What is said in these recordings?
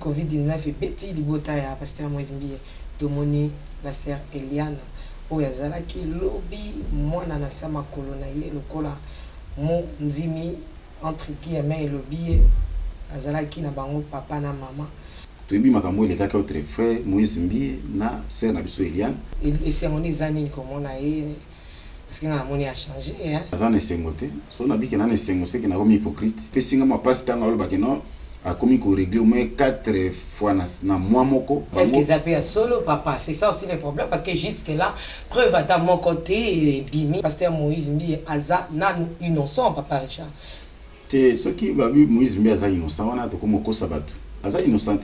Covid-19 et petit libota ya pasteur Moïse Mbie domoni la sœur Eliane oyo azalaki lobi mwana na sa makolo na ye lokola mo nzimi entre guillemets lobi azalaki na bango papa na mama toyebi makambo elekaki autre frère Moïse Mbie na sœur na biso Eliane esengo ezani komona ye parce que na moni a changé hein azana esengo te so na biki na esengo seki na komi hypocrite pe singa mapasi tanga olobaki non a commis qu'on régler au moins 4 fois na mois moko. Est-ce qu'ils appellent solo papa? C'est ça aussi le problème parce que jusque là preuve à mon côté bimi pasteur Moïse Mbie aza na innocent papa Richard. Te ce qui va vu Moïse Mbie aza innocent on a to comme ko sabatu. Aza innocent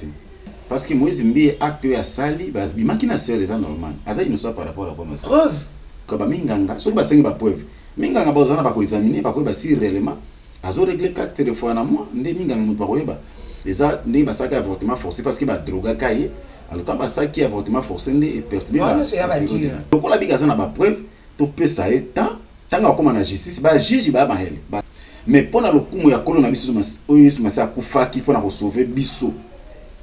parce que Moïse Mbie acte ya sali bas bima ki na ser eza normal. Aza innocent par rapport à quoi ça. Preuve. Ko ba minganga so ba sengi ba preuve. Minganga ba ozana ba ko examiner ba ko ba si réellement azo régler 4 fois na mois ndé minganga mutu ba ko yeba. Eza ndé ba saka avortement forcé parce que ba droga kaye alors tant ba saki avortement forcé ndé perturbé ba. Donc on a bi gazana ba preuve to pesa et tant comme na justice ba juge ba mahele. Mais pona lokumu ya kolo na biso oyo masa akufaki pona ko sauver biso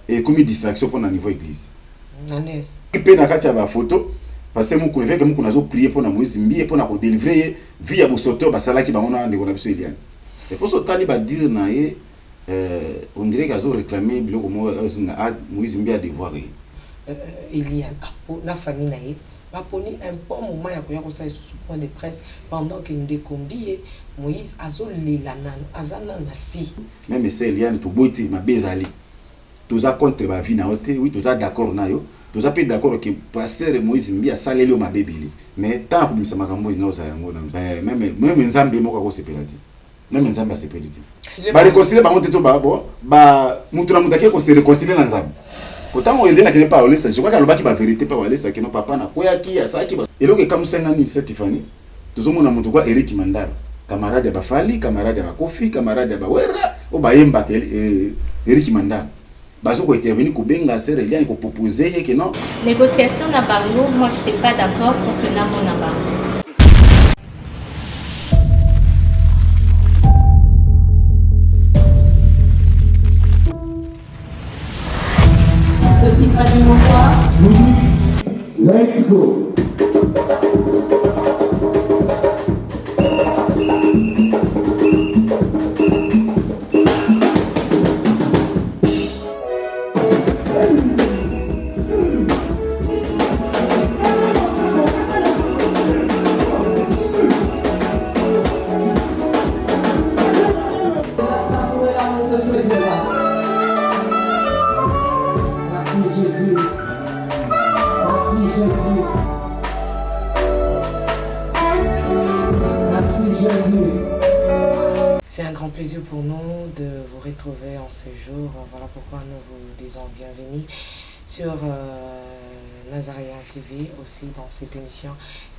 et comme distraction pona niveau église. Nane. Ipe na kati ya ba photo parce que muku leveke muku nazo prier pona Moïse Mbie pona ko délivrer vie ya bosoto basalaki bango na ndeko na biso Eliane. Et pour ce tali ba dire na ye on dirait qu'ils ont réclamé biloko mo Moïse Mbie a devoir Eliane na famille na ye ba poni un bon moment ya ko ça sous point de presse pendant que Ndekombi Moïse azo lelana azana na si même c'est Eliane to boiti ma bezali tous a contre ba vie na ote oui tous a d'accord na yo tous a pas d'accord que pasteur Moïse Mbie a saleli o mabebeli mais tant que bisa makambo inoza yango na même nzambe moko ko sepelati même nzambe se peliti ba réconcilier ba moto to ba mutu na mutake ko se réconcilier na nzambe pourtant il est là qui n'est pas olesa je crois que alobaki ba vérité pas olesa que non papa na koyaki asaki ba eloke comme 50 ni Tiffany tuzomona mutu kwa Eric Mandara camarade ba Fali camarade ba Kofi camarade ba Wera o ba yemba Eric Mandara bazo ko intervenir ko benga sere Eliane ko proposer que non négociation na bango moi je n'étais pas d'accord pour que na mona bango. Let's go. C'est un grand plaisir pour nous de vous retrouver en ce jour. Voilà pourquoi nous vous disons bienvenue sur Nazaréen TV, aussi dans cette émission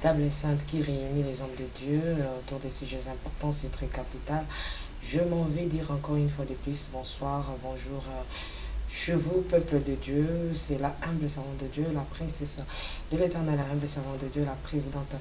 Table Sainte qui réunit les hommes de Dieu autour des sujets importants, c'est très capital. Je m'en vais dire encore une fois de plus bonsoir, bonjour chez vous, peuple de Dieu. C'est la humble servante de Dieu, la princesse de l'Éternel, la humble servante de Dieu, la présidente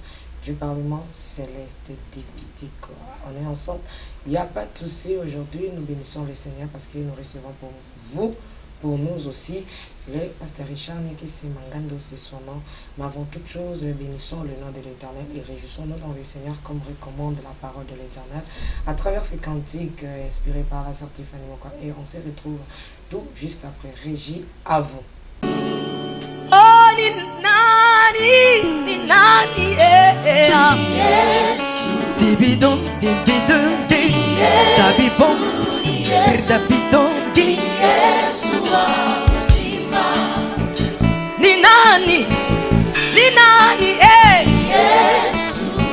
du Parlement céleste d'Épitico. On est ensemble. Il n'y a pas de souci. Aujourd'hui, nous bénissons le Seigneur parce que nous recevons pour vous, pour nous aussi, le pasteur Richard Nekese Mangando, c'est son nom. Mais avant toute chose, bénissons le nom de l'Éternel et réjouissons-nous dans le Seigneur comme recommande la parole de l'Éternel à travers ces cantiques inspirés par la sœur Tiffany Moka. Et on se retrouve tout juste après. Régie, à vous. Tibidon, tibidon, tabibon, tabidon, ni nani,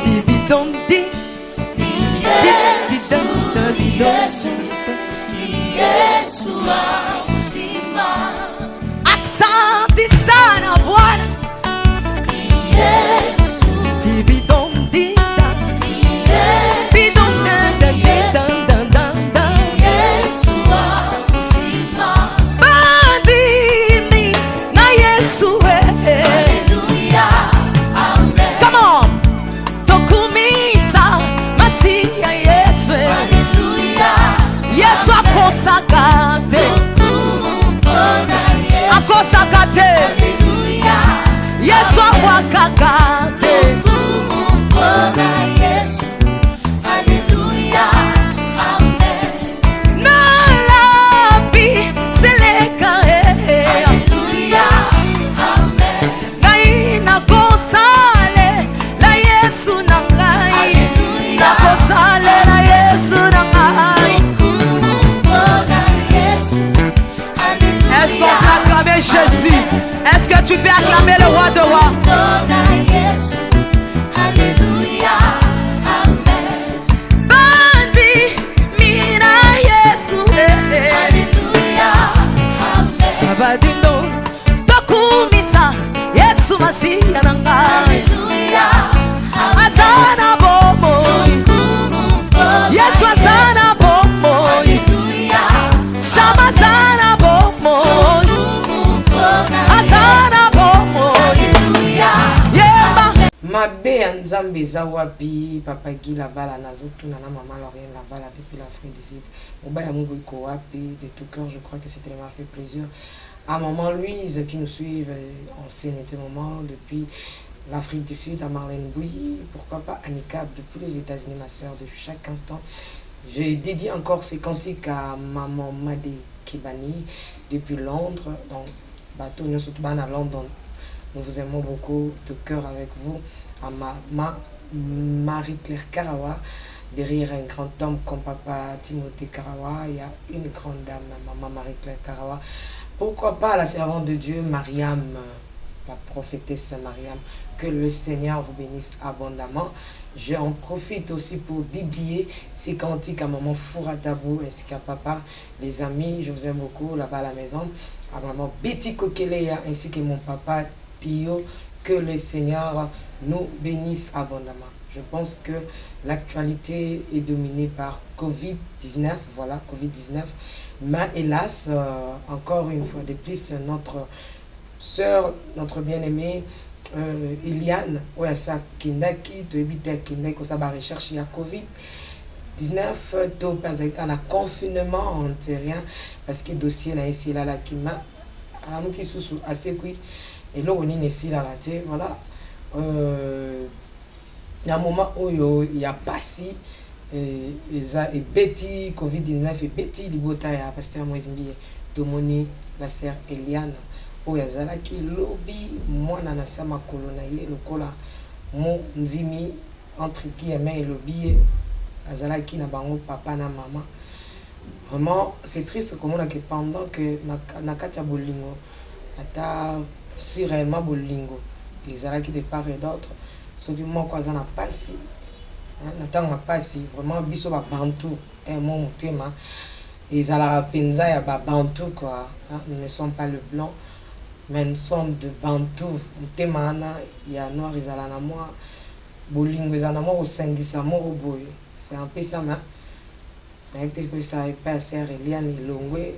tibidon, Asante sana Bwana. kakate nalapi seleka ngai nakosale la Yesu na ngai nakosale la Yesu na ngai. Est-ce qu'on peut acclamer Jésus? Est-ce que tu peux acclamer le roi de rois? Bandi mina Yesu sabadino bakumisa Yesu masiya na ngai azana bomoi Yesu azana bomoi Shamazana bomoi azana bomoi yeba mabe ya nzambe eza wapi papa Guy Labala nazotuna na mama Lauriane Labala depuis l'Afrique du Sud mobaya mungu iko wapi de tout cœur. Je crois que c'était m'a fait plaisir à maman Louise qui nous suivent en CNT moment depuis l'Afrique du Sud, à Marlène Bouilly, pourquoi pas Annika depuis les États-Unis, ma soeur de chaque instant. J'ai dédié encore ces cantiques à maman Madé Kibani depuis Londres, donc bateau Nyosutban à Londres. Nous vous aimons beaucoup de cœur avec vous. À Marie-Claire Karawa, derrière un grand homme comme papa Timothée Karawa, il y a une grande dame, maman Marie-Claire Karawa. Pourquoi pas la servante de Dieu, Mariam, la prophétesse Mariam. Que le Seigneur vous bénisse abondamment. J'en profite aussi pour dédier ces cantiques à maman Fouratabou ainsi qu'à papa, les amis, je vous aime beaucoup là-bas à la maison, à maman Betty Kokeleya ainsi que mon papa Tio. Que le Seigneur nous bénisse abondamment. Je pense que l'actualité est dominée par Covid-19, voilà, Covid-19. Mais hélas, encore une fois de plus, notre sœur, notre bien-aimée, Eliane, ouais, ça, Kindaki, tu habites à Kindaki, ça va rechercher la Covid-19, tout pas avec un confinement, on ne sait rien, parce que le dossier là, ici, là, qui m'a, à nous qui sont assez cuit, et là, on est ici, là, voilà. Il y a un moment où il y a passé, et Betty, Covid-19, et Betty, Libota, et Pasteur Moïse Mbiye, Domoni, la sœur Eliane. Oyo azalaki lobi mwana na sama kolona ye lokola mo nzimi entre guillemets lobi azalaki na bango papa na maman. Vraiment c'est triste comme on a que pendant que na katia bolingo ata si réellement bolingo ezalaki de part et d'autre soki moko aza na pasi na tanga pasi vraiment biso ba bantu mo motema ezalaka penza ya ba bantu quoi. Nous ne sommes pas le blanc mais nous sommes de Bantou, Temana, il y a noir, ils allaient à moi, Bolingo, ils allaient à moi au Sangisa, Moroboy. C'est un peu ça, mais peut-être que ça n'est pas assez Eliane et Longwe,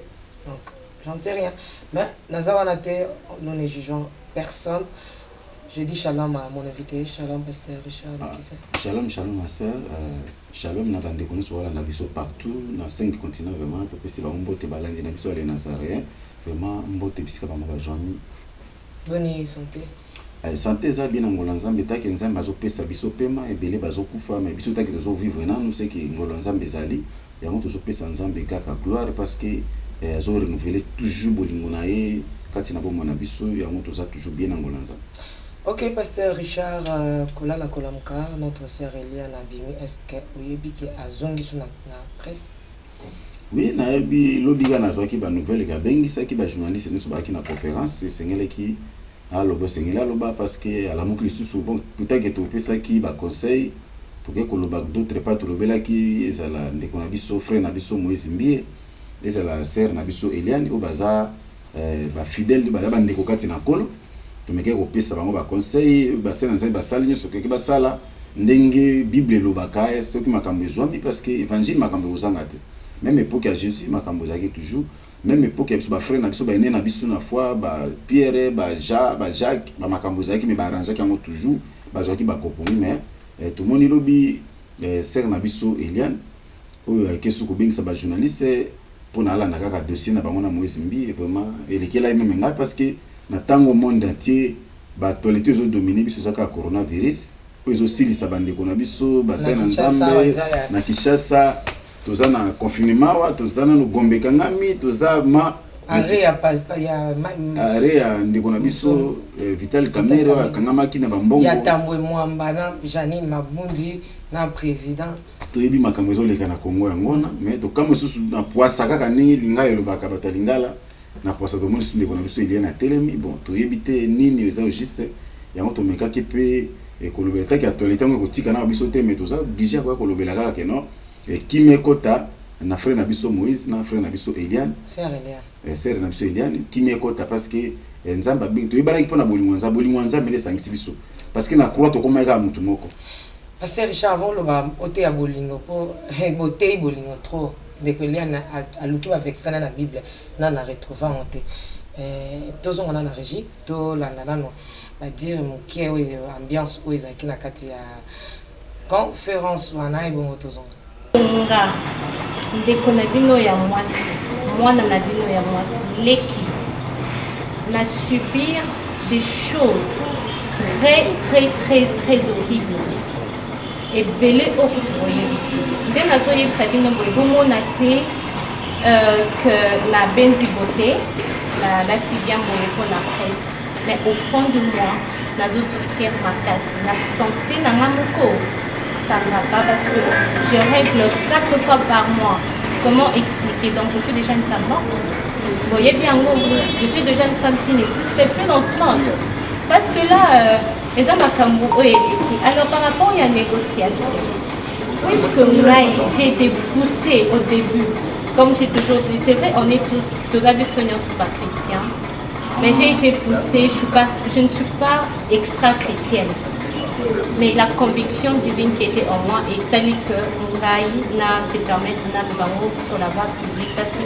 donc j'en sais rien. Mais nous ne jugeons personne. Je dis shalom à mon invité, shalom Pasteur Richard. Shalom, shalom ma soeur, shalom na bande connu sur la biso partout, dans 5 continents vraiment, parce que c'est un beau balandi na biso les Nazaréens. Vraiment mbote bisika ba majami bonne santé santé za bien ngolo nzambe taki nzambe azopesa biso pema ebele bazokufa mais biso taki zo vivre na nous c'est que ngolo nzambe zali yango tozopesa nzambe kaka gloire parce que azo renouveler toujours bolingo na ye kati na bomona na biso yango toza toujours bien ngolo nzambe. OK Pasteur Richard kolala kolamka notre sœur Eliane Abimi, est-ce que oyebi ki azongi sur na presse? Oui, nayebi lobiga nazwaki ba nouvelle ka bengisa ki ba journaliste nous baki na conférence sengele ki aloba sengele aloba parce que ala mokili susu bon peut-être que to pesa ki ba conseil to ke koloba d'autres pas to lobela ki ezala ndeko na biso frère na biso Moïse Mbiye ezala sœur na biso Eliane o baza ba fidèle ba ndeko kati na kolo to meke ko pesa bango ba conseil ba sœur nzai ba salinyo so ke ba sala ndenge bible lobaka est ce ki makambo ezwami parce que évangile makambo ozanga te. Même époque à Jésus, makambo zaki toujours. Même époque à biso ba frère na biso ba ene na biso na foi ba Pierre, ba Jacques, ba makambo zaki mais ba arranger kango toujours, ba zaki ba compromis mais tout moni lobi sœur na biso Eliane oyo kesu ko bingisa ba journaliste pour na la na kaka dossier na bango na Moïse Mbiye vraiment elekela même nga parce que na tango monde entier ba toilette ezo dominer biso zaka coronavirus ezo silisa bandeko na biso basai na nzambe na Kinshasa toza na confinement wa toza na Gombe Kangami toza ma area ndeko na biso Vital Kamerhe kangamaki na bambongo ya Tambwe Mwamba na Janine Mabundi na président toyebi makambo ezoleka na Kongo yangona mais to kama susu na poisa kaka ningi lingala elobaka batalingala na poisa to moni ndeko na biso il y a na telemi bon toyebi te nini eza juste yango to mekaki pe kolobela taki actualité ngo kotika na biso te mais toza obligé kwa kolobela kaka ke non kimekota na frère na biso Moïse na frère na biso Eliane sœur na biso Eliane kimekota parce que nzamba bing toyebana ki pona bolingo nzamba le sangisi biso parce que na croix to koma ka mutu moko. Pasteur Richard avant le ote ya bolingo po bote bolingo trop de que Eliane a luki avec ça dans la Bible na retrouver en te tozo ngana na régie to landa no ba dire mokie ambiance o ezaki na kati ya conférence wana ebongo tozo nga ndeko na bino ya mwasi mwana na bino ya mwasi leki na subir des choses très horribles et belé au royaume dès na zoyebisa bino boye bomona te que na benzi beauté la bien boye pour la presse mais au fond de moi na zo souffrir ma casse la santé na ngamoko ça ne va pas parce que je règle 4 fois par mois. Comment expliquer? Donc je suis déjà une femme morte. Vous voyez bien, je suis déjà une femme qui n'existe plus dans ce monde. Parce que là, les hommes à Kambo, alors par rapport à la négociation, puisque moi j'ai été poussée au début, comme j'ai toujours dit, c'est vrai, on est tous abyssoniens, pas chrétiens, mais j'ai été poussée, je ne suis pas extra-chrétienne. Mais la conviction divine qui était en moi et ça dit que Ngai n'a se permettre de sur la voie publique parce que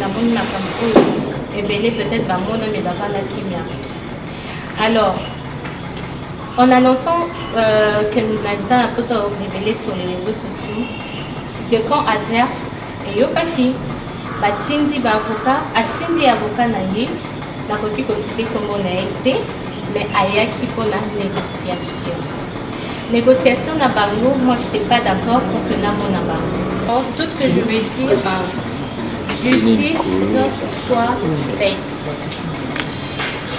la bonne est belé peut-être la monnaie mais d'avant la kimia. Alors, en annonçant que nous avons un peu révélé sur les réseaux sociaux, de camp adverse et yokaki, batindi avocat naïf, la copie que c'était comme on a été. Mais ayaki pour la négociation. Négociation na bango, moi je n'étais pas d'accord pour que na mon bango. Tout ce que je veux dire, justice soit faite.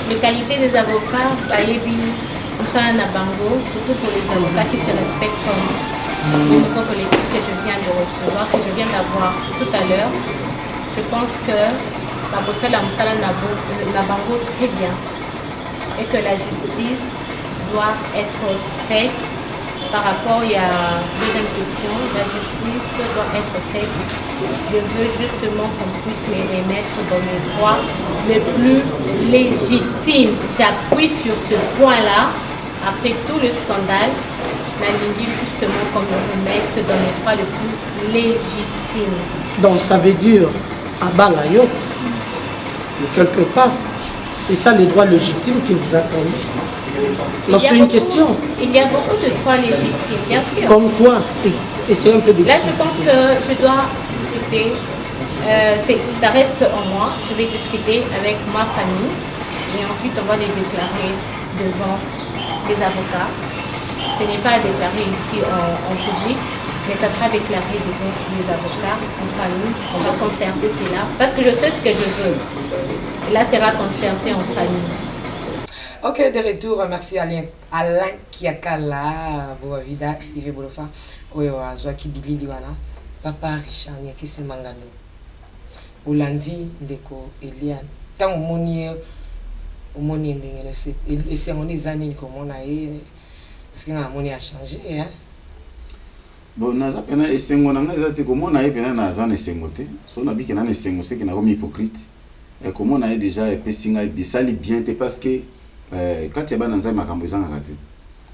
Les qualités des avocats, bayebi, ça na bango, surtout pour les avocats qui se respectent comme le nouveau collectif que je viens de recevoir, que je viens d'avoir tout à l'heure. Je pense que la bosse la msala na bango très bien. Et que la justice doit être faite par rapport à la deuxième question. La justice doit être faite. Je veux justement qu'on puisse me remettre dans mes droits les plus légitimes. J'appuie sur ce point-là. Après tout le scandale, la ligne justement qu'on me remette dans mes droits les plus légitimes. Donc ça veut dire à Balayo, quelque part. C'est ça les droits légitimes que vous attendez. Non, c'est une question. Il y a beaucoup de droits légitimes, bien sûr. Comme quoi? Et c'est un peu là, je pense que je dois discuter. Ça reste en moi. Je vais discuter avec ma famille. Et ensuite, on va les déclarer devant les avocats. Ce n'est pas déclaré ici en public. Mais ça sera déclaré devant les avocats, en famille. On va concerter cela. Parce que je sais ce que je veux. Et là, sera concerté en famille. Ok, de retour. Merci Alain Kiakala, Boavida, Yves Bolofa, Oyo, Joaki Billy Liwana, Papa Richard, Nyakisi Mangano, Olandi, Ndeko, Eliane. Tant au monier, et c'est mon années comme on a eu, parce que la monnaie a changé, hein. Bon, naza pena esengo na ngaza te komona ye pena naza na esengo te so na biki na esengo c'est que na comme hypocrite et komona ye déjà epesinga bisali bien te parce que quand ya bana nzai makambo ezanga kate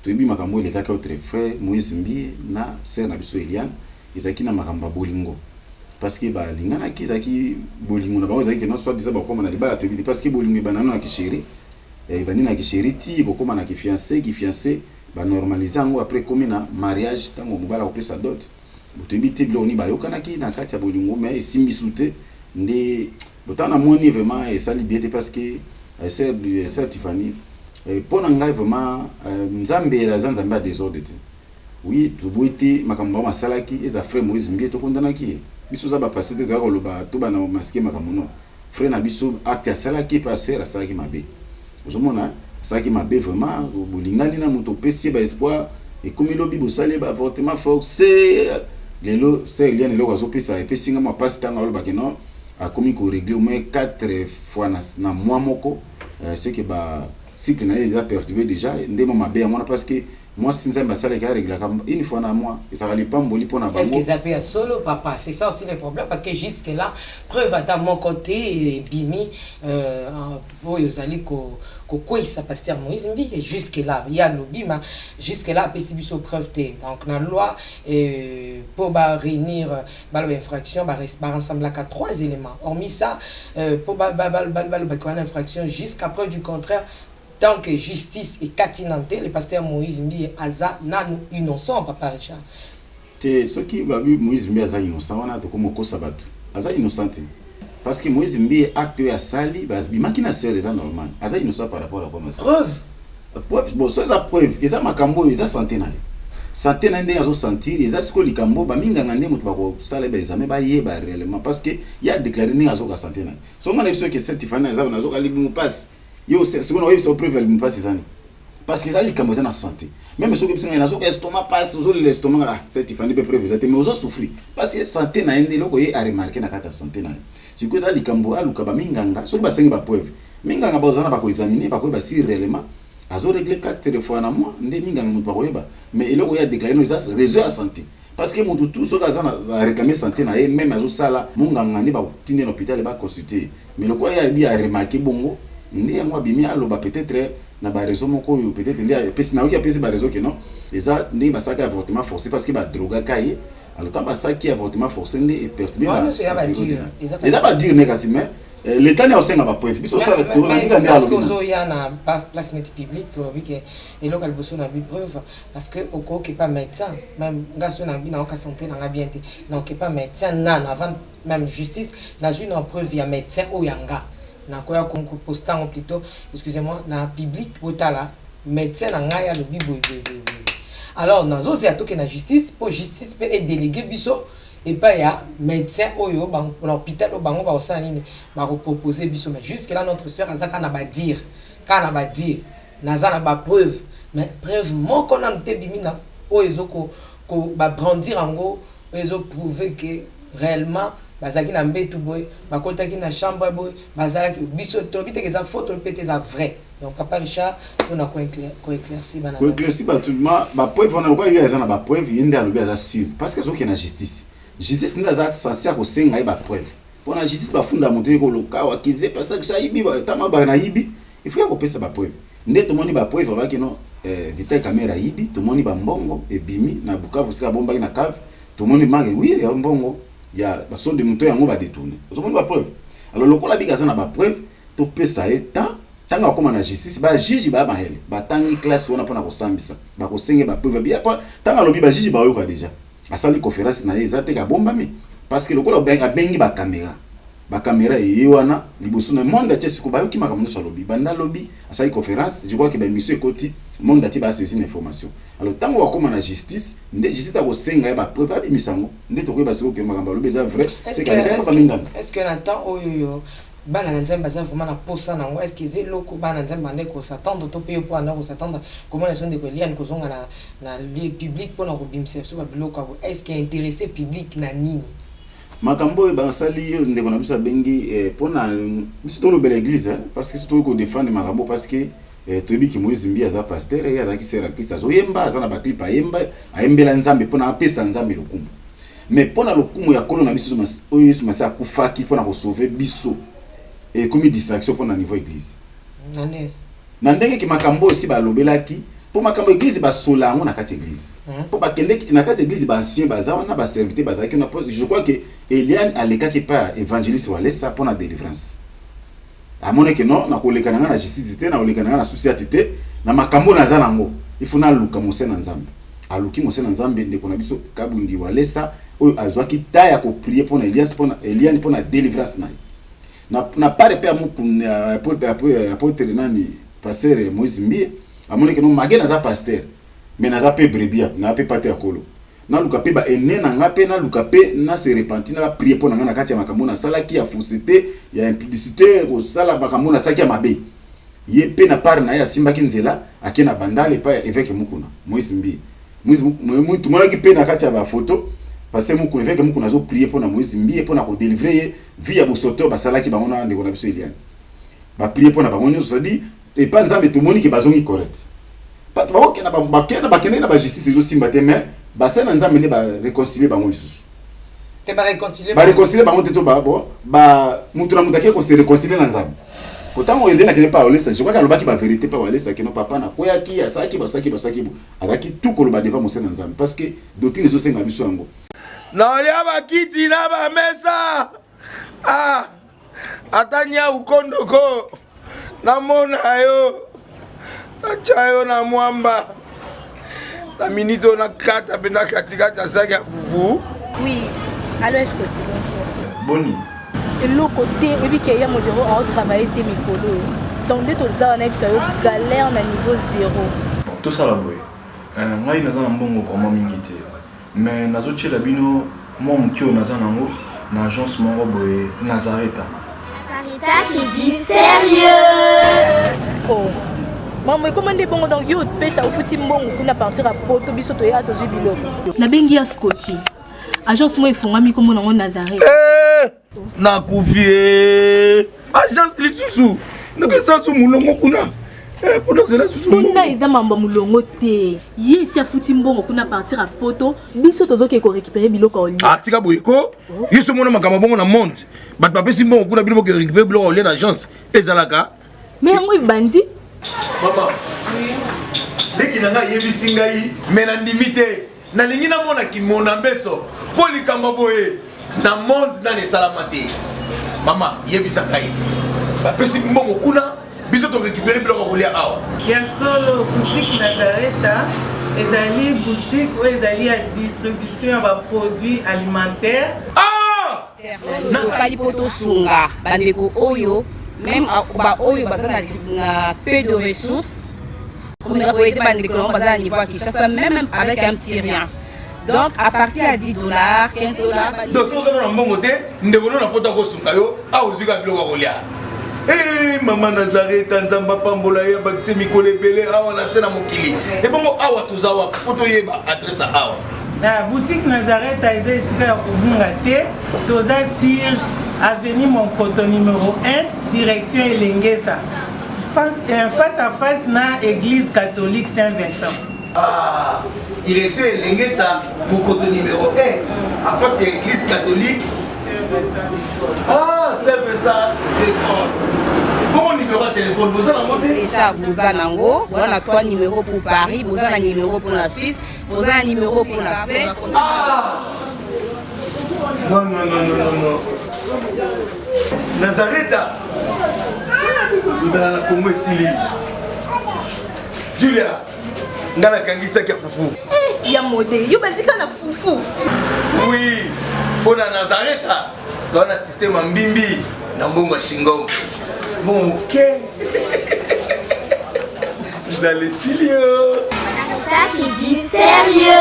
to ebi makambo ele kaka autre frère Moïse Mbi na sœur na biso Eliane ezaki na makambo bolingo parce que ba lingana ki zaki bolingo na ba ezaki que non soit disait ba koma na libala to ebi parce que bolingo banana na kisheri bani na kisheri ti bokoma na kifiancé ba normaliser ngo après comme na mariage tango mobala opesa dot botebite biloni ba yokanaki na kati ya bolingo mais esimbi sute nde botana moni vraiment et ça libéré parce que sœur Tiffany Pour ngai vraiment nzambe la nzambe a désordre te. Oui, tu boiti makambo masalaki eza frère Moïse Mbie to kondanaki. Biso za ba passer te ko loba to bana masquer makambo no. Frère na biso acte asalaki passer asalaki mabe. Ozomona asalaki mabe vraiment bolingani na moto pesi ba espoir et comme lobi bosale ba avortement forcé lelo c'est lien lelo ko pesa et pesi ngama passe tanga loba ke non a commis ko régler au moins 4 fois na mois moko c'est que ba cycle na déjà perturbé déjà ndemo mabe ya mona parce que moi si nzamba sala ka régler une fois na mois et ça va les pas mboli pour na bango. Est-ce qu'ils appellent solo papa? C'est ça aussi le problème parce que jusque là preuve à mon côté bimi pour yozali ko quoi ça pasteur Moïse Mbie et jusque là il y a le bima jusque là pesi biso preuve té donc dans la loi pour réunir infraction rassemble à 3 éléments hormis ça pour infraction jusqu'à preuve du contraire. Tant que justice est catinante, le pasteur Moïse Mbie aza nanu innocent, papa Richard. Ce qui va vu Moïse Mbie aza innocent, on a tout comme au sabatu. Aza innocent. Parce que Moïse Mbie acte à sali, bima qui n'a c'est raison normal. Aza innocent par rapport à quoi ça. Preuve. Bon, ça preuve. Eza makambo, eza santé na. Santé na ndé azo sentir, eza siko likambo ba minga ngande mutu ba ko sala ba examen ba yeba réellement parce que il y a déclaré ni azo ka santé na. So ngana biso que certificat na za na zo ka libu passe. Yo c'est ce qu'on a vu sur preuve elle passe ces années parce que ça les camouflage en santé même ceux qui sont na zo estomac passe zo l'estomac certifié be preuve mais ozo souffrir parce que santé na ende loko ye a remarquer na kata santé na c'est que ça les cambo aluka ba minganga so ba sengi ba preuve minganga ba ozana ba ko examiner ba ko ba si réellement azo régler 4 fois na mois ndé minganga mutu ba ko yeba mais eloko ya déclarer no ça réseau à santé parce que mutu tout so ka za réclamer santé na ye même azo sala munganga ni ba tiner l'hôpital ba consulter mais le quoi ya bi a remarquer bongo ndi moi bimi aloba peut-être na ba raison moko peut-être ndi pesi na oki pesi ba raison que non et ça ndi ba saka avortement forcé parce que ba droga kai alors tant ba saki avortement forcé ndi et perturbé ba ça va dire ne kasi mais l'état n'est aussi na ba preuve biso ça to na ndika ndalo parce que zo ya na place net publique oui que et local bosso na bi preuve parce que oko qui pas médecin même gaso na bi na ka santé na bien té non qui pas médecin na avant même justice na une preuve ya médecin o yanga na koya konko postant plutôt excusez-moi na public potala médecin na ngaya le bibo alors nazo c'est atoke na justice pour justice peut être délégué biso et pas ya médecin oyo bang l'hôpital bango ba osana nini ba proposer biso mais jusque là notre sœur azaka na ba dire kana ba dire naza na ba preuve mais preuve moko na nte bimina oyo ko ba brandir ango oyo prouver que réellement bazaki na mbetu boy bakotaki na chambre boy bazalaki biso tobite que ça photo peut-être ça vrai donc papa Richard on a quoi éclairci bana ko éclairci ba tout ba preuve on a quoi yeza na ba preuve yende alobi aza sûr parce que zoki na justice nda za censé ko senga ba preuve pour la justice ba funda moto ko loka wa kize parce que jaibi ba tama ba na yibi il faut ko pesa ba preuve nde to moni ba preuve ba kino vital caméra yibi to moni ba mbongo e bimi na Bukavu sika bomba na cave to moni mangi oui ya mbongo ya ba son de moto yango ba détourner ozomoni ba preuve alors lokola bikaza na ba preuve to pesa eta tanga koma na justice ba juge ba mahele ba tangi classe wana pona ko sambisa ba ko senge ba preuve bien pa tanga lobi ba juge ba yoka déjà asali conférence na ezate ka bomba mi parce que lokola bengi ba caméra et wana liboso na monde tchesi ko ba yoki makamno so lobi banda lobi asali conférence je crois que ba monsieur Koti monde ati ba saisir information alors tango wakoma na justice nde justice ta ko senga ba preuve abi misango nde to ko ba siko ke makamba lobi za vrai c'est quelqu'un pas minga est-ce que na temps oyo bana nzamba za vraiment na posa nango est-ce que c'est loko bana nzamba ndeko s'attendre to payer pour andako s'attendre comment les sont de liane ko zonga na lieu public pour na ko bimse so ba biloko est-ce que intéressé public na nini makambo ba sali ndeko na biso bengi pona biso to lo belle église parce que surtout ko défendre makambo parce que tobi ki Moïse Mbie aza pasteur et aza ki sera Christ azo yemba aza na ba clip ayembela nzambe pona apesa nzambe lokumu mais pona lokumu ya kolo na biso oyo Yesu masa akufaki pona ko sauver biso et comme distraction pona niveau église na ndenge ki makambo aussi ba lobelaki pour makambo église ba solango na kati église pour ba kende na kati église ba ancien baza wana ba serviteur baza ki na je crois que Eliane aleka ki pa évangéliste wala ça pour la délivrance amone que non na koleka na justice te na koleka na société na makambo na zanango il faut na luka mose na nzambe aluki mose na nzambe ndeko na biso kabundi wala ça oyo azwaki taya ko prier pour Eliane pour la délivrance na na pare pe amu apôtre nani pasteur Moïse Mbie amoni que non magé naza pasteur mais naza pe brebis na pe pater akolo na luka pe ba ene na nga pe na luka pe na se repentir na prier pour na kati ya makambo na sala ki ya fausseté ya impudicité ko sala makambo na saki ya mabe ye pe na par na ya simba ki nzela akena bandale pa évêque Mukuna Moïse Mbie Moïse tout mona ki pe na kati ya ba photo parce que Mukuna évêque Mukuna zo prier pour na Moïse Mbie pour na ko délivrer vie ya bosoto ba sala ki ba ngona ndeko na biso Eliane ba prier pour na ba ngona so dit et pas nzambe tout moni ki bazongi correct pas ba okena ba kena na ba justice zo simba te mais ba sena nzambe ne ba réconcilier ba ngoli susu te ba réconcilier ba ngote to ba bo ba mutu na mutake ko se réconcilier na nzambe pourtant on est là qui n'est pas olesa je crois que lobaki ba vérité pas olesa que non papa na koya ki asaki basaki bo azaki tout ko loba devant mosena nzambe parce que doctrine zo senga biso yango na lia ba kiti na ba mesa atanya ukondoko na mona yo na chayo na mwamba la minute on a 4 bena katikata saki ya fufu. Oui, alors est-ce que tu bonjour. Boni. Et l'autre côté, et puis qu'il y a mon bureau à travailler des micros. Donc dès que ça on a eu galère na niveau 0. Bon, tout ça là boy. Ngai naza na mbongo vraiment mingi te. Mais nazo tchela bino moi mutio naza nango na agence moko boy Nazareta. Sarita qui dit sérieux. Oh. Maman, comment est bon donc yo pesa au fouti mbongo kuna partir à poto biso to ya to jibilo. Na bengi ya Scotty. Agence moi ifongami comme na Nazareth. Na kufie. Agence lisusu. Donc ça sou mulongo kuna. Pendant cela sou. Kuna eza mamba mulongo te. Ye si afuti mbongo kuna partir à poto biso tozo ke ko récupérer biloko oli. Ah tika boyeko. Yeso mona makama bongo na monte. Bat papa si mbongo kuna biloko ke récupérer biloko oli na agence. Ezalaka. Mais yango bandi. Maman, dès qu'il y a des singaï, mais na limité, na lingina mona ki mona beso, poli kambaboye, na monde na ne salamate. Maman, yebi sangaï. Ba pesi mbongo kuna, biso to récupérer biloko kolia awa. Ya solo boutique Nazareta, ezali boutique où ezali à distribution de produits alimentaires. Ah! Na sali poto sunga, bandeko oyo. Même ba oyo baza na peu de ressources comme on a été bandéclon baza niveau à Kinshasa même avec un petit rien donc à partir à $10 $15 donc so ça na mbongo te ndebono na pota ko sunga yo a ozika biloko kolia maman Nazareth nzamba pambola ya bakise mikole belé awa na sena mokili et bongo awa tozawa poto yeba adresse awa la boutique Nazareta est ici à Kubunga te toza sur avenue Monkoto numéro 1 direction Elengesa face à face na église catholique Saint-Vincent. Ah, direction Elengesa Monkoto numéro 1 à face à l'église catholique Saint-Vincent. Ah, Saint-Vincent d'école. Bon numéro de téléphone, vous en avez déjà vous en avez, on a 3 numéros pour Paris, vous en avez un numéro pour la Suisse, vous en avez un numéro pour la Suisse. Ah! Non. Nazareta. Nous allons la Congo Sili. Julia, ngana kangisa kia fufu. Ya modé, yo bandika na fufu. Oui, pour la Nazareta, dans un système en bimbi, dans Bongo Shingo. Bon, ok. Vous allez Silio. Sarita qui dit sérieux.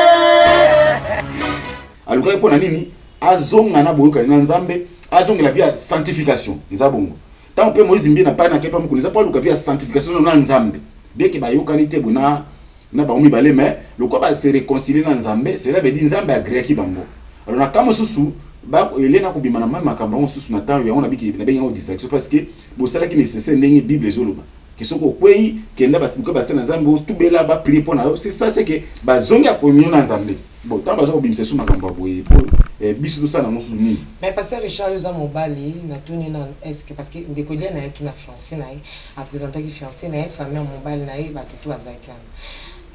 Alors pour nini azonga na boyoka na nzambe azonga la via sanctification izabongo tant pe Moïse Mbie na pa na kepa mukuniza pa luka via sanctification na nzambe bien que ba yoka nite bona na ba umi balé mais le quoi ba se réconcilier na nzambe cela veut dire nzambe agré ki bango alors na kama susu ba elena ko bimana mama makambo susu na temps ya on a biki na benga distraction parce que bo sala ki nécessaire ndenge bible zoloba que soko kwei kenda basibuka basa na nzambe tout bela ba prier pour na c'est ça c'est que ba zonga communion na nzambe bon tant baza ko bimisa suma makambo boye biso ça na musu ni mais pasteur Richard yoza mobali na tuni na est-ce que parce que ndekolia na ki na fiancé na a présenter ki fiancé na famille mobali na ba tutu azaka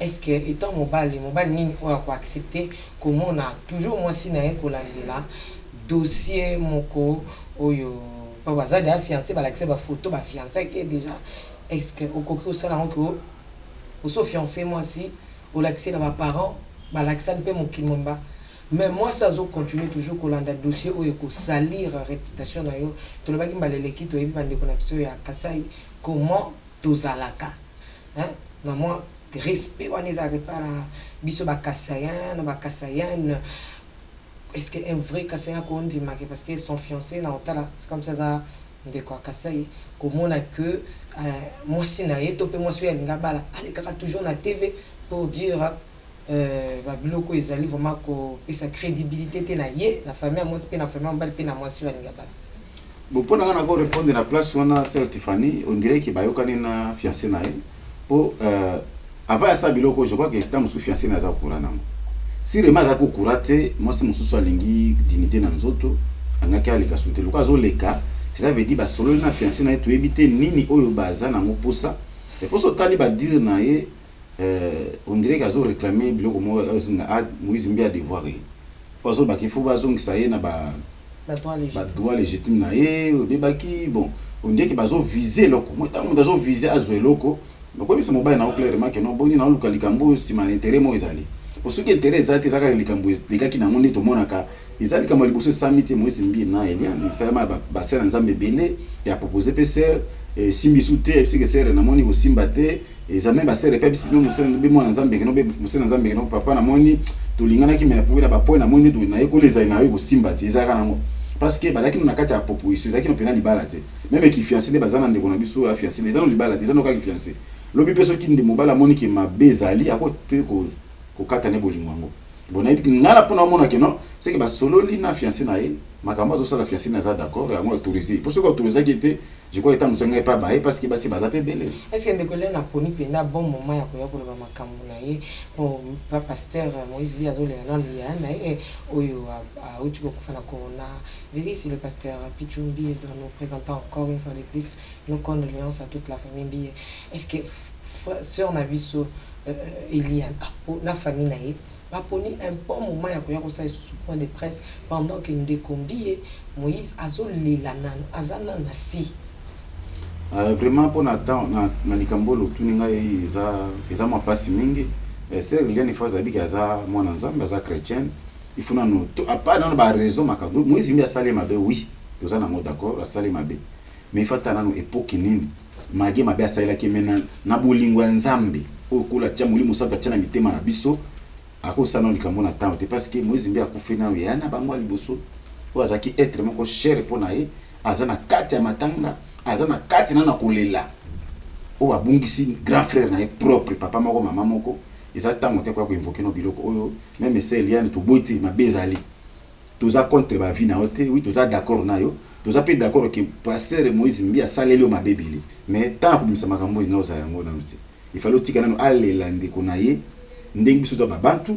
est-ce que étant mobali nini ko accepter comment on a toujours moi si na ko landela dossier moko oyo pa baza da fiancé ba l'accepter ba photo ba fiancé qui est déjà est-ce que au coco ça là ko au so fiancé moi si au l'accès na ba parents ba l'accès pe mon kimomba. Mais moi, ça va continuer toujours qu'on a un dossier où il faut salir la réputation. Tout le monde qui m'a l'équipe, tout le monde qui m'a dit comment tozalaka na moi respect on les arrête pas là biso ba kasayan est-ce que un vrai kasayan qu'on dit parce que son fiancé na otala c'est comme ça de quoi kasayi comment on a que moi sinaye topé moi suis ngabala allez kaka toujours na TV pour dire biloko ezali vraiment ko sa crédibilité te na ye la famille moi c'est na famille mbali pe na moi suis ngabala. Bon, pour nous répondre à la place où on a Tiffany, on dirait qu'il y a un fiancé naïe. Pour avant ça, biloko, je crois que tant que fiancé n'a pas courant. Si vraiment ça courate, moi c'est monsieur soit lingi dignité dans autres, angaka ali kasute. Le cas où les cas, cela veut dire bah solo na fiancé naïe tu éviter nini oyo baza na mo posa. Et pour ça tali ba dire naïe, on dirait qu'ils ont réclamé biloko mo Moïse Mbia devoir. Pour ça bah qu'il faut bazo ngisaye na ba droit légitime na ye bebaki bon on dit que bazo viser loko moi tant bazo viser à jouer loko donc comme ça mobile na clairement que non boni na luka likambo si mal intérêt mo ezali pour ce qui intérêt ezali saka likambo les gars qui na monde to monaka ezali kama liboso samite mo ezimbi na elian ça ba sera nzambe belé et a proposé pc simbi soute et que sera na moni ko simbate et ça même ba sera pe si no sera be mo na nzambe que no be mo sera nzambe que no papa na moni to lingana ki mena pour ba point na moni to na ko les na yo ko simbate ezaka na mo parce que badaki na kati ya proposition ezaki no pena libala te même qui fiancé de bazana ndeko na biso ya fiancé dans libala des anoka ki fiancé lobi peso ki ndemo bala moni ki mabezali akote ko kata ne bolingwango bona ipi ngala pona mona ke non c'est que ba solo li na fiancé na ye makamba zo sala fiancé na za d'accord ya mo autorisé pour ce que autorisé qui était je crois étant nous pas baé parce que ba si baza pe belé est-ce que ndeko le na poni pena bon moment ya ko yakolo ba makambo na ye bon pa pasteur Moïse Mbia zo le na na ye oyo a uti ko kufana corona vérifie le pasteur Pichumbi nous présentant encore une fois de plus nos condoléances à toute la famille Mbia. Est-ce que sœur Nabiso Eliane la famille na ye ba poni un bon moment ya ko yako sa sous point de presse pendant que ndeko Mbia Moïse azo le lanana azana na si vraiment pour natang na likambolo tuninga eza ma passe mingi c'est Eliane fois zabiki aza mwana nzambe aza chrétien il faut non à part dans ba raison makabo Moïse Mbia sale mabe oui toza na mo d'accord sale mabe mais il faut tana no époque nini mage mabe asala ki mena na bolingwa nzambe o kula tia mulimo sata tia na mitema na biso akosa na likambo na temps parce que Moïse Mbia akufena yana bango liboso o azaki être moko cher pour na ye azana kati ya matanga azana kati na kolela o abungisi grand frère na ye propre papa moko mama moko eza tango te kwa ko invoquer no biloko oyo même c'est Eliane to boiti mabezali toza contre ba vie na ote oui toza d'accord na yo toza pe d'accord que pasteur Moïse Mbia saleli o mabebeli mais tant ko bisa makambo ina oza yango na luti il fallait tika na alela ndeko na ye ndenge biso to ba bantu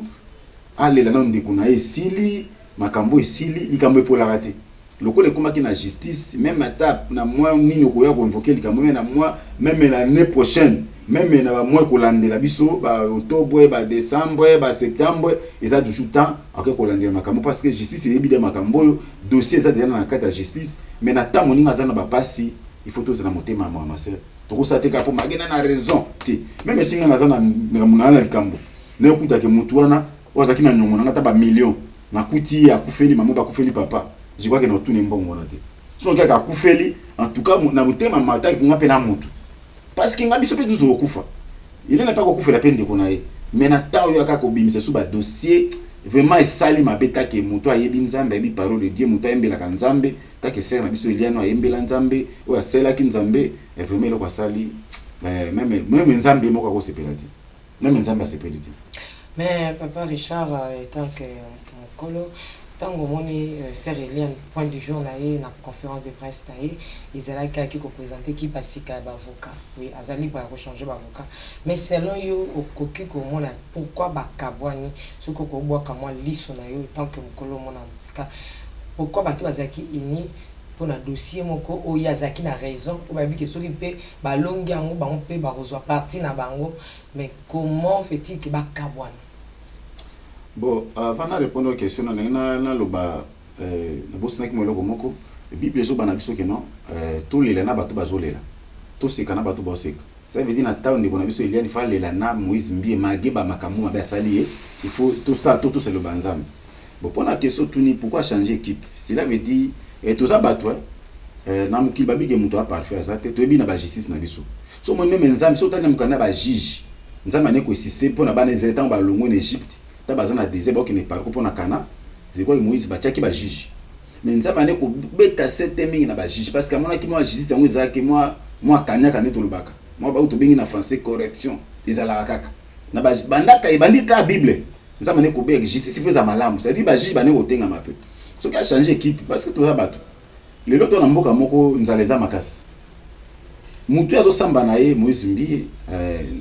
alela na ndeko na ye sili makambo esili likambo epola raté lokole komaki na justice même ata na mois nini ko ya ko invoquer likambo na mois même l'année prochaine même na ba mois ko landela biso ba octobre ba décembre ba septembre eza toujours temps akoko ko landela makambo parce que justice est évidemment makambo yo dossier za déjà na carte de justice mais na temps moninga za na ba pasi il faut tous na motema ma sœur to ko sa te ka po magena na raison ti même singa na za na munana likambo na okuta ke mutu wana wazaki na nyongo na ta ba million na kuti ya kufeli mamu ba kufeli papa je crois que na tout nembongo na te so kaka kufeli en tout cas na motema mata ko ngape na mutu parce que ngabiso pe duzo kufa il n'a pas ko la peine de konaye mais na taw yo akako bimisa sous ba dossier vraiment esali mabeta ke mutu ayebi nzambe ayebi parole de Dieu mutu ayembela ka nzambe ta ke sert na biso Eliane ayembela nzambe o asela ki nzambe et vraiment le ko sali même nzambe moko ko sepelati même nzambe sepelati mais papa Richard étant que mon colo tango moni sœur Eliane point du jour na conférence de presse na ils allaient qui présenter qui passika avocat oui azali ba changer avocat mais selon yo okoki ko mona pourquoi ba kabwani soko ko bwa kamwa liso na yo tant que mokolo mona musika pourquoi ba to azaki ini pour na dossier moko o yazaki na raison o ba bi ke soki pe ba longi yango ba on pe ba reçoit partie na bango mais comment fait-il que ba kabwani. Bon, avant de répondre aux questions, na loba na bosi na kimoloko moko Bible zo bana biso ke non to lela na bato bazolela to seka na bato boseka ça veut dire na tawo ndeko na biso Eliane fa lela na Moïse Mbia mage ba makambo mabe asali il faut tout ça tout c'est le banzam. Bon pour la question tuni pourquoi changer équipe cela veut dire tout ça bato na mokili babike moto aparfait azate toyebi na ba justice na biso so mo même nzambe so tani mukana ba juge nzambe ane ko sise pona bana Israël tant ba longo en Égypte ta bazana désert ba kine parcours pona kana ziko Moïse ba tchaki ba juge mais nzambe ane ko beta setemi na ba juge parce que mona ki moi justice yango ezaki moi kanyaka ne to lubaka moi ba to bengi na français corruption ezala kaka na ba bandaka ebandita la Bible nzambe ane ko be justice feza malamu c'est à dire ba juge bane ko tenga mape so ki a changer équipe parce que to za bato le loto na mboka moko nzaleza makasi mutu ya samba na ye Moïse mbi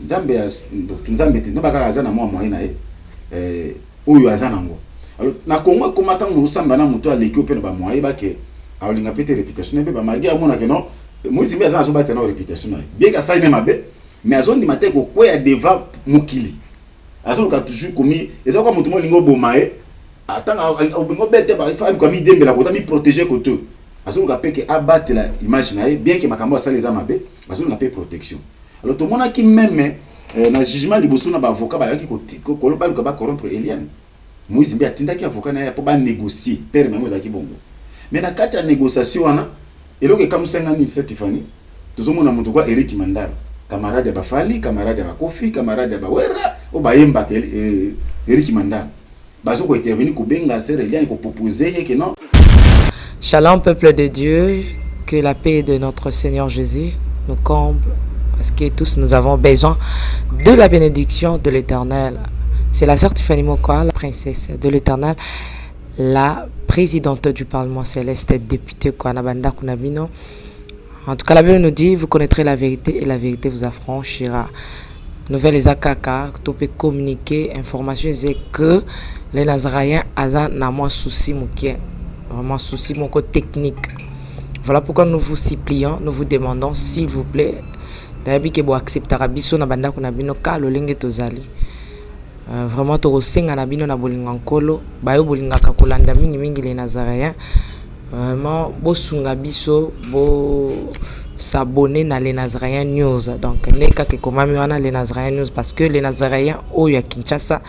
nzambe te no baka azana mwa moyen na ye oyo azana ngo alors na Congo ko mata mu samba na mutu aleki opena ba moyen ba ke alinga pete réputation be ba magi amona ke non Moïse mbi azana so ba tena réputation na bien ka ça même mabe mais azoni mate ko kwea deva mukili azolo ka toujours komi eza ko mutu mo lingo bomae atanga obingo bete ba fa ko mi dembela ko ta mi protéger ko to azulu ka peke abattre la image na bien que makambo asala les amabe azulu na pe protection alors tout monde qui même na jugement liboso na ba avocat ba yaki ko koloba ko ba corrompre Eliane Moïse mbi atindaki avocat na ya po ba négocier terme yango ezaki bongo mais na kati ya négociation wana eloko ekamusenga ni Stéphanie tozomona mutu kwa Eric Mandara camarade ya Bafali camarade ya Bakofi camarade ya Bawera o bayemba Eric Mandara bazo ko intervenir ko benga sere Eliane ko proposer que non. Shalom peuple de Dieu, que la paix de notre Seigneur Jésus nous comble, parce que tous nous avons besoin de la bénédiction de l'Éternel. C'est la sœur Tiffany Mokoa, la princesse de l'Éternel, la présidente du Parlement céleste, députée Kwanabanda Kunabino. En tout cas, la Bible nous dit, vous connaîtrez la vérité et la vérité vous affranchira. Nouvelle Zakaka, tu peux communiquer, information, c'est que les Nazaréens ont moins souci moukier. Vraiment souci mon côté technique. Voilà pourquoi nous vous supplions, nous vous demandons s'il vous plaît d'ailleurs que vous acceptez biso na banda kuna bino ka lolenge tozali. Vraiment to senga na bino na bolinga nkolo bayo bolinga ka kolanda mingi les Nazaréens. Vraiment bo sunga biso bo s'abonner na les Nazaréens News. Donc neka ke komami wana les Nazaréens News parce que les Nazaréens o ya Kinshasa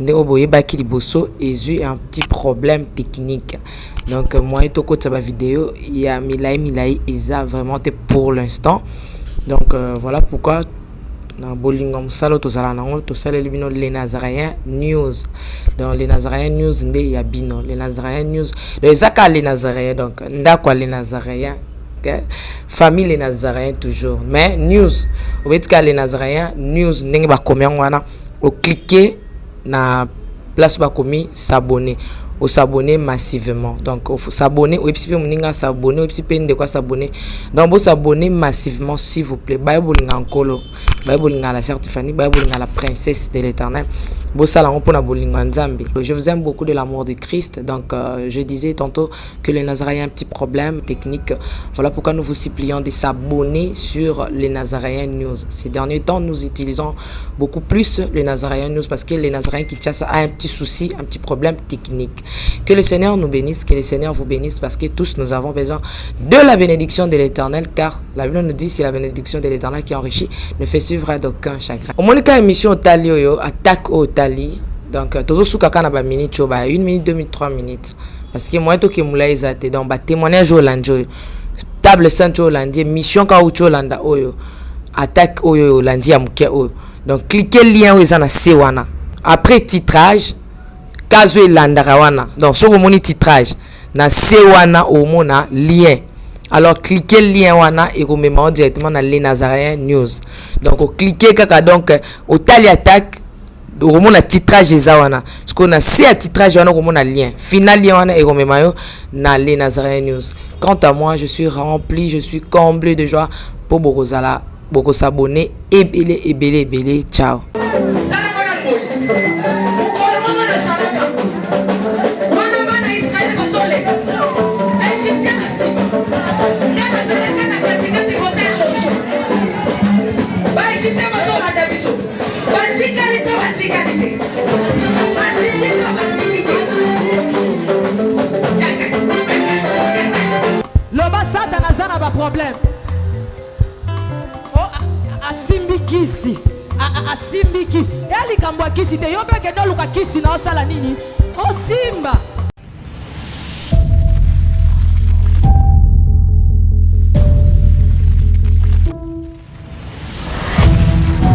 ne oboye baki liboso ezu un petit problème technique. Donc moi et toko taba vidéo il y a milai eza vraiment pour l'instant. Donc voilà pourquoi na bolinga musalo tozala nango tosala libino les Nazaréens News. Dans les Nazaréens News nde ya bino les Nazaréens News les zaka les Nazaréens donc ndakwa les Nazaréens okay? Famille les Nazaréens toujours mais news obetika les Nazaréens News ndenge ba komya wana o cliquer na place ba komi s'abonner au s'abonner massivement donc il faut s'abonner au epipe moninga s'abonner au epipe de quoi s'abonner donc vous s'abonner massivement s'il vous plaît bible ngakolo bible ngala certifié bible ngala princesse de l'Éternel je vous aime beaucoup de l'amour de Christ. Donc je disais tantôt que les Nazaréens ont un petit problème technique. Voilà pourquoi nous vous supplions de s'abonner sur les Nazaréens News. Ces derniers temps, nous utilisons beaucoup plus les Nazaréens News parce que les Nazaréens Kinshasa a un petit souci, un petit problème technique. Que le Seigneur nous bénisse, que le Seigneur vous bénisse parce que tous nous avons besoin de la bénédiction de l'Éternel car la Bible nous dit c'est la bénédiction de l'Éternel qui enrichit ne fait suivre d'aucun chagrin. Au moins, émission Talio attaque au donc toujours sous kaka na ba minute cho ba 1 minute 2 minutes 3 minutes parce que moi to ke mula ezate donc ba témoignage au lanjo table centre au lundi mission ka ucho landa oyo attaque oyo lundi ya muke oyo donc cliquez lien oyo na sewana après titrage kazo landa wana donc so moni titrage na sewana au mona lien alors cliquez lien wana et vous mettez directement dans les Nazaréens News donc cliquez kaka donc au tali attaque au moment la titrage ezawana ce qu'on a c'est à titrage wana au moment la lien final lien wana et comme mayo na les Nazaréens News. Quant à moi je suis rempli, je suis comblé de joie pour bokozala boko s'abonner et belé ciao. Loba Satan azana ba problème. Oh asimbi kisi. Asimbi kisi. Eli kambwa kisi te yobe ke no luka kisi na osala nini? Oh simba.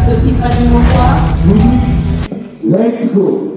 de Tiffany Mokoa. Let's go.